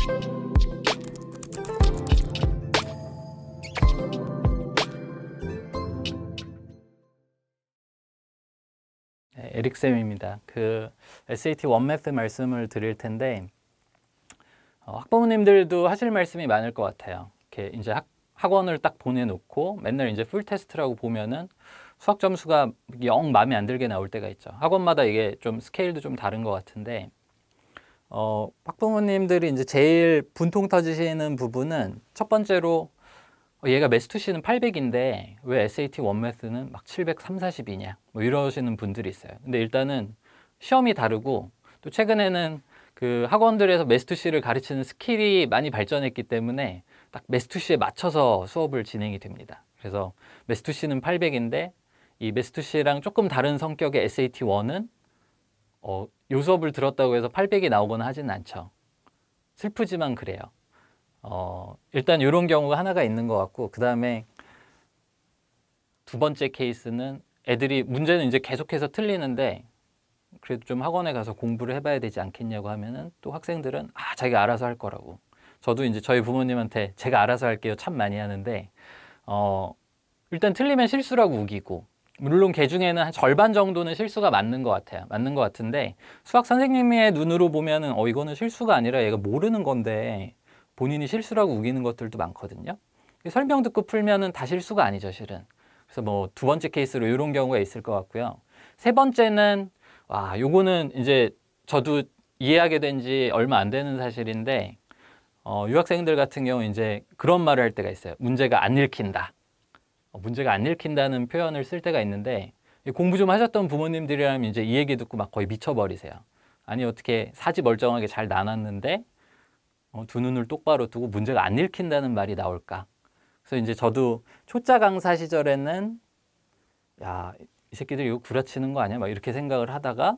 네, 에릭쌤입니다. 그 SAT 원매스 말씀을 드릴 텐데 학부모님들도 하실 말씀이 많을 것 같아요. 이렇게 이제 학원을 딱 보내놓고 맨날 이제 풀 테스트라고 보면은 수학 점수가 영 마음에 안 들게 나올 때가 있죠. 학원마다 이게 좀 스케일도 좀 다른 것 같은데 학부모님들이 이제 제일 분통 터지시는 부분은 첫 번째로 얘가 매스투시는 800인데 왜 SAT 원매스는 막 730, 40이냐 뭐 이러시는 분들이 있어요. 근데 일단은 시험이 다르고 또 최근에는 그 학원들에서 매스투시를 가르치는 스킬이 많이 발전했기 때문에 딱 매스투시에 맞춰서 수업을 진행이 됩니다. 그래서 매스투시는 800인데 이 매스투시랑 조금 다른 성격의 SAT1은 요 수업을 들었다고 해서 800이 나오거나 하지는 않죠. 슬프지만 그래요. 일단 이런 경우가 하나가 있는 것 같고, 그 다음에 두 번째 케이스는 애들이 문제는 이제 계속해서 틀리는데 그래도 좀 학원에 가서 공부를 해봐야 되지 않겠냐고 하면은 또 학생들은 자기가 알아서 할 거라고. 저도 이제 저희 부모님한테 제가 알아서 할게요 참 많이 하는데 일단 틀리면 실수라고 우기고, 물론 개 중에는 한 절반 정도는 실수가 맞는 것 같아요. 맞는 것 같은데 수학 선생님의 눈으로 보면은 이거는 실수가 아니라 얘가 모르는 건데 본인이 실수라고 우기는 것들도 많거든요. 설명 듣고 풀면은 다 실수가 아니죠, 실은. 그래서 뭐 두 번째 케이스로 이런 경우가 있을 것 같고요. 세 번째는 요거는 이제 저도 이해하게 된 지 얼마 안 되는 사실인데 유학생들 같은 경우 이제 그런 말을 할 때가 있어요. 문제가 안 읽힌다. 문제가 안 읽힌다는 표현을 쓸 때가 있는데 공부 좀 하셨던 부모님들이라면 이제 이 얘기 듣고 막 거의 미쳐버리세요. 아니 어떻게 사지 멀쩡하게 잘 나눴는데 두 눈을 똑바로 두고 문제가 안 읽힌다는 말이 나올까? 그래서 이제 저도 초짜 강사 시절에는 이 새끼들 이거 구라치는 거 아니야? 막 이렇게 생각을 하다가,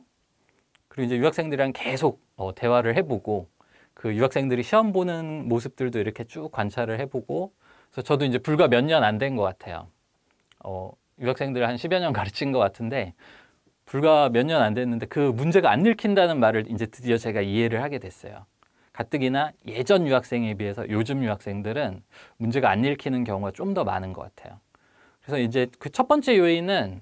그리고 이제 유학생들이랑 계속 대화를 해보고 그 유학생들이 시험 보는 모습들도 이렇게 쭉 관찰을 해보고, 그래서 저도 이제 불과 몇 년 안 된 것 같아요. 유학생들 한 10여 년 가르친 것 같은데 불과 몇 년 안 됐는데 그 문제가 안 읽힌다는 말을 이제 드디어 제가 이해를 하게 됐어요. 가뜩이나 예전 유학생에 비해서 요즘 유학생들은 문제가 안 읽히는 경우가 좀 더 많은 것 같아요. 그래서 이제 그 첫 번째 요인은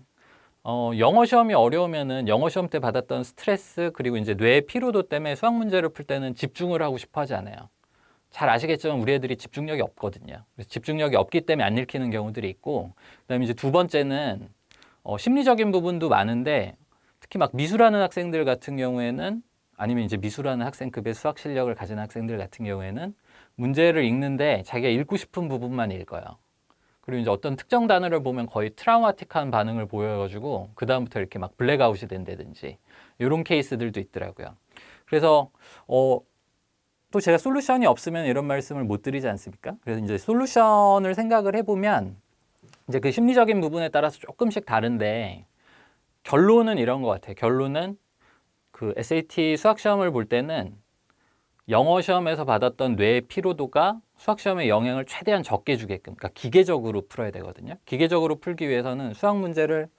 영어 시험이 어려우면은 영어 시험 때 받았던 스트레스, 그리고 이제 뇌의 피로도 때문에 수학 문제를 풀 때는 집중을 하고 싶어 하지 않아요. 잘 아시겠지만 우리 애들이 집중력이 없거든요. 그래서 집중력이 없기 때문에 안 읽히는 경우들이 있고, 그다음에 이제 두 번째는 심리적인 부분도 많은데 특히 막 미술하는 학생들 같은 경우에는, 아니면 이제 미술하는 학생급의 수학 실력을 가진 학생들 같은 경우에는 문제를 읽는데 자기가 읽고 싶은 부분만 읽어요. 그리고 이제 어떤 특정 단어를 보면 거의 트라우마틱한 반응을 보여가지고 그 다음부터 이렇게 막 블랙아웃이 된다든지 이런 케이스들도 있더라고요. 그래서 또 제가 솔루션이 없으면 이런 말씀을 못 드리지 않습니까? 그래서 이제 솔루션을 생각을 해보면 이제 그 심리적인 부분에 따라서 조금씩 다른데 결론은 이런 것 같아요. 결론은 그 SAT 수학 시험을 볼 때는 영어 시험에서 받았던 뇌의 피로도가 수학 시험에 영향을 최대한 적게 주게끔, 그러니까 기계적으로 풀어야 되거든요. 기계적으로 풀기 위해서는 수학 문제를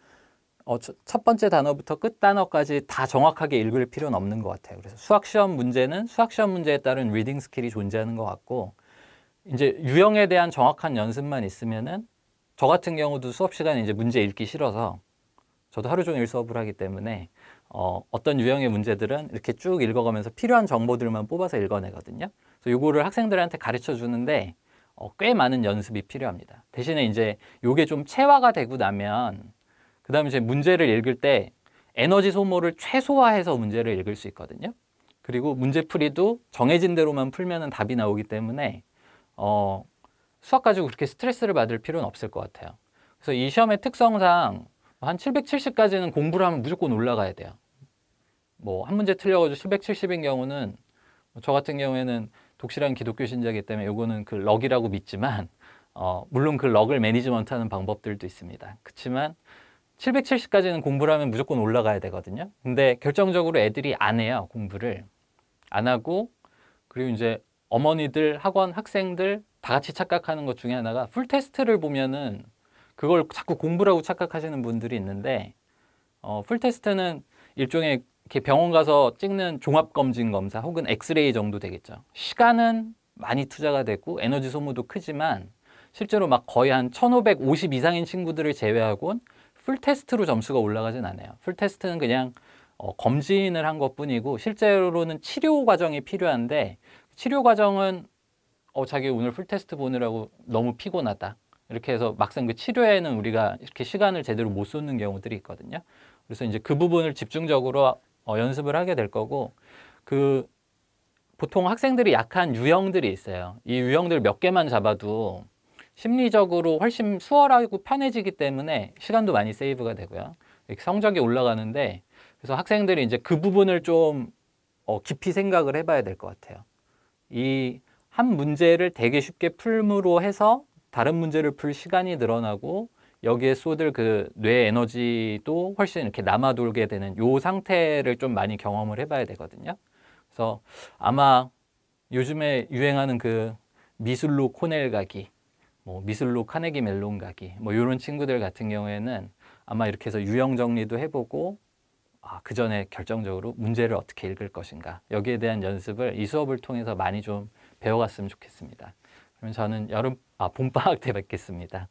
첫 번째 단어부터 끝 단어까지 다 정확하게 읽을 필요는 없는 것 같아요. 그래서 수학 시험 문제는 수학 시험 문제에 따른 리딩 스킬이 존재하는 것 같고, 이제 유형에 대한 정확한 연습만 있으면은, 저 같은 경우도 수업 시간에 이제 문제 읽기 싫어서, 저도 하루 종일 수업을 하기 때문에 어떤 유형의 문제들은 이렇게 쭉 읽어가면서 필요한 정보들만 뽑아서 읽어내거든요. 그래서 요거를 학생들한테 가르쳐 주는데 꽤 많은 연습이 필요합니다. 대신에 이제 요게 좀 체화가 되고 나면 그 다음에 이제 문제를 읽을 때 에너지 소모를 최소화해서 문제를 읽을 수 있거든요. 그리고 문제풀이도 정해진 대로만 풀면은 답이 나오기 때문에 수학 가지고 그렇게 스트레스를 받을 필요는 없을 것 같아요. 그래서 이 시험의 특성상 한 770까지는 공부를 하면 무조건 올라가야 돼요. 뭐 한 문제 틀려가지고 770인 경우는, 저 같은 경우에는 독실한 기독교 신자이기 때문에 요거는 그 럭이라고 믿지만 물론 그 럭을 매니지먼트하는 방법들도 있습니다. 그렇지만 770까지는 공부를 하면 무조건 올라가야 되거든요. 근데 결정적으로 애들이 안 해요. 공부를 안 하고, 그리고 이제 어머니들, 학원, 학생들 다 같이 착각하는 것 중에 하나가 풀 테스트를 보면은 그걸 자꾸 공부라고 착각하시는 분들이 있는데 풀 테스트는 일종의 이렇게 병원 가서 찍는 종합검진 검사 혹은 엑스레이 정도 되겠죠. 시간은 많이 투자가 되고 에너지 소모도 크지만 실제로 막 거의 한 1550 이상인 친구들을 제외하고는 풀 테스트로 점수가 올라가진 않아요. 풀 테스트는 그냥 검진을 한 것뿐이고 실제로는 치료 과정이 필요한데 치료 과정은 자기 오늘 풀 테스트 보느라고 너무 피곤하다. 이렇게 해서 막상 그 치료에는 우리가 이렇게 시간을 제대로 못 쏟는 경우들이 있거든요. 그래서 이제 그 부분을 집중적으로 연습을 하게 될 거고 보통 학생들이 약한 유형들이 있어요. 이 유형들 몇 개만 잡아도 심리적으로 훨씬 수월하고 편해지기 때문에 시간도 많이 세이브가 되고요. 이렇게 성적이 올라가는데 그래서 학생들이 이제 그 부분을 좀 깊이 생각을 해봐야 될 것 같아요. 이 한 문제를 되게 쉽게 풀므로 해서 다른 문제를 풀 시간이 늘어나고 여기에 쏟을 그 뇌 에너지도 훨씬 이렇게 남아돌게 되는 요 상태를 좀 많이 경험을 해봐야 되거든요. 그래서 아마 요즘에 유행하는 그 미술로 코넬 가기, 뭐 미술로 카네기 멜론 가기, 뭐 이런 친구들 같은 경우에는 아마 이렇게 해서 유형 정리도 해보고 그 전에 결정적으로 문제를 어떻게 읽을 것인가 여기에 대한 연습을 이 수업을 통해서 많이 좀 배워갔으면 좋겠습니다. 그럼 저는 봄방학 때 뵙겠습니다.